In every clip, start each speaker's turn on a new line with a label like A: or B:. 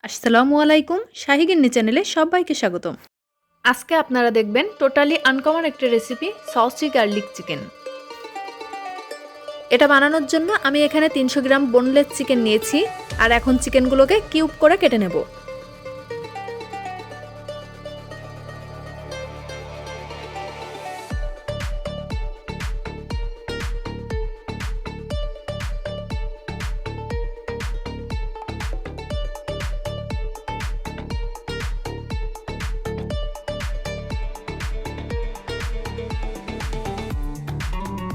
A: আসসালামু আলাইকুম, শাহিগিন্নি চ্যানেলে সবাইকে স্বাগতম। আজকে আপনারা দেখবেন টোটালি আনকমন একটা রেসিপি, সসি গার্লিক চিকেন। এটা বানানোর জন্য আমি এখানে 300 গ্রাম বোনলেস চিকেন নিয়েছি, আর এখন চিকেনগুলোকে কিউব করে কেটে নেব।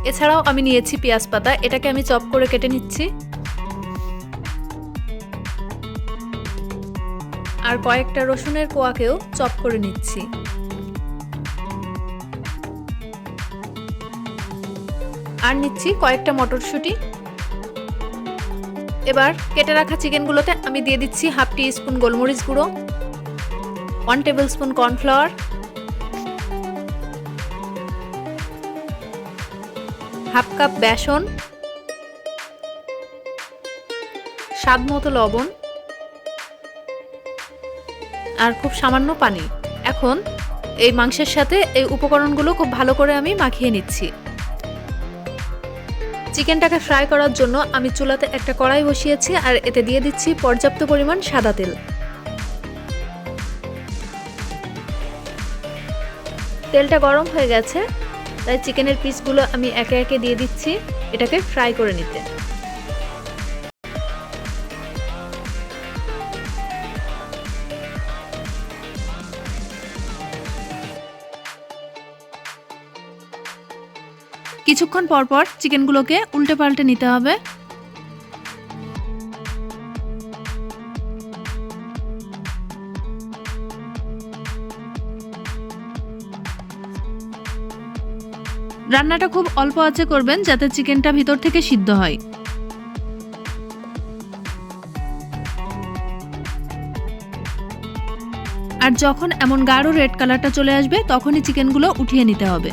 A: এছাড়াও আমি নিয়েছি পেঁয়াজ পাতা, এটাকে আমি চপ করে কেটে নিচ্ছি। আর কয়েকটা রসুনের কোয়াকেও চপ করে নিচ্ছি। আর নিচ্ছি কয়েকটা মটরশুঁটি। এবার কেটে রাখা চিকেনগুলোতে আমি দিয়ে দিচ্ছি হাফ টি স্পুন গোলমরিচ গুঁড়ো, 1 tablespoon cornflour, half cup বেসন, স্বাদ মতো লবণ আর খুব সামান্য পানি। এখন এই মাংসের সাথে এই উপকরণগুলো খুব ভালো করে আমি মাখিয়ে নিচ্ছি। চিকেনটাকে ফ্রাই করার জন্য আমি চুলাতে একটা কড়াই বসিয়েছি, আর এতে দিয়ে দিচ্ছি পর্যাপ্ত পরিমাণ সাদা তেল। তেলটা গরম হয়ে গেছে, তাই চিকেনের পিসগুলো আমি একে একে দিয়ে দিচ্ছি এটাকে ফ্রাই করে নিতে। কিছুক্ষণ পর পর চিকেনগুলোকে উল্টে পাল্টে নিতে হবে। রান্নাটা খুব অল্প আঁচে করবেন যাতে চিকেনটা ভিতর থেকে সিদ্ধ হয়। আর যখন এমন গাঢ় রেড কালারটা চলে আসবে তখনই চিকেনগুলো উঠিয়ে নিতে হবে।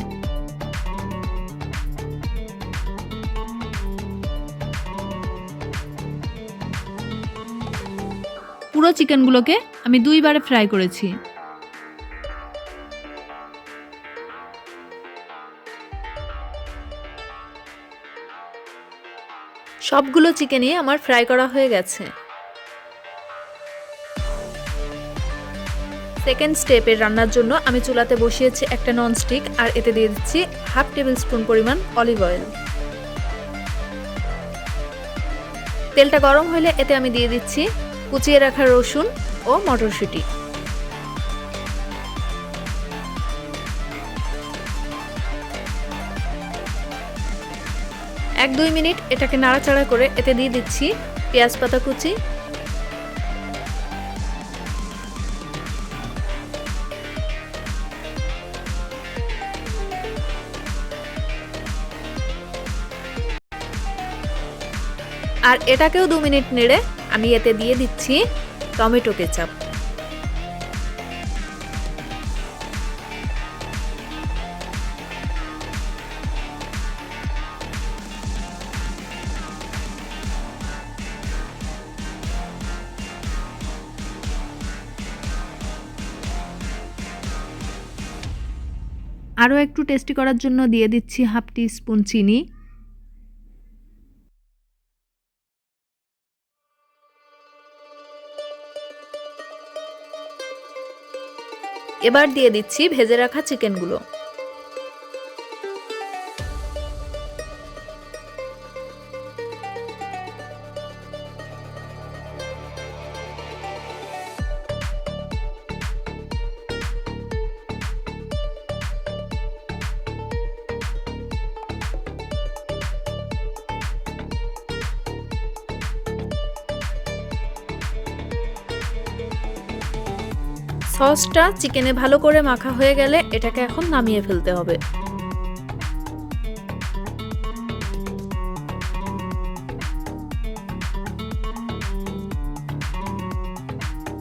A: পুরো চিকেনগুলোকে আমি 2 বারে ফ্রাই করেছি। সবগুলো চিকেনই আমার ফ্রাই করা হয়ে গেছে। সেকেন্ড স্টেপের রান্নার জন্য আমি চুলাতে বসিয়েছি একটা ননস্টিক, আর এতে দিয়ে দিচ্ছি হাফ টেবিল স্পুন পরিমাণ অলিভ অয়েল। তেলটা গরম হলে এতে আমি দিয়ে দিচ্ছি কুচিয়ে রাখা রসুন ও মটরশুঁটি। এক 2 মিনিট এটাকে নাড়াচাড়া করে এতে দিয়ে দিচ্ছি পেঁয়াজ পাতা কুচি, আর এটাকেও 2 মিনিট নেড়ে আমি এতে দিয়ে দিচ্ছি টমেটো কেচাপ। আরও একটু টেস্টি করার জন্য দিয়ে দিচ্ছি হাফ টি স্পুন চিনি। এবার দিয়ে দিচ্ছি ভেজে রাখা চিকেনগুলো। সসটা চিকেনে ভালো করে মাখা হয়ে গেলে এটাকে এখন নামিয়ে ফেলতে হবে।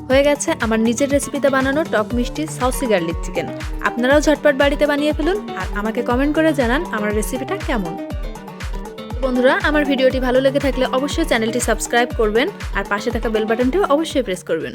A: হয়ে গেছে আমার নিজের রেসিপিতে বানানো টক মিষ্টি সসি গার্লিক চিকেন। আপনারাও ঝটপট বাড়িতে বানিয়ে ফেলুন, আর আমাকে কমেন্ট করে জানান আমার রেসিপিটা কেমন। বন্ধুরা, আমার ভিডিওটি ভালো লেগে থাকলে অবশ্যই চ্যানেলটি সাবস্ক্রাইব করবেন, আর পাশে থাকা বেল বাটনটিও অবশ্যই প্রেস করবেন।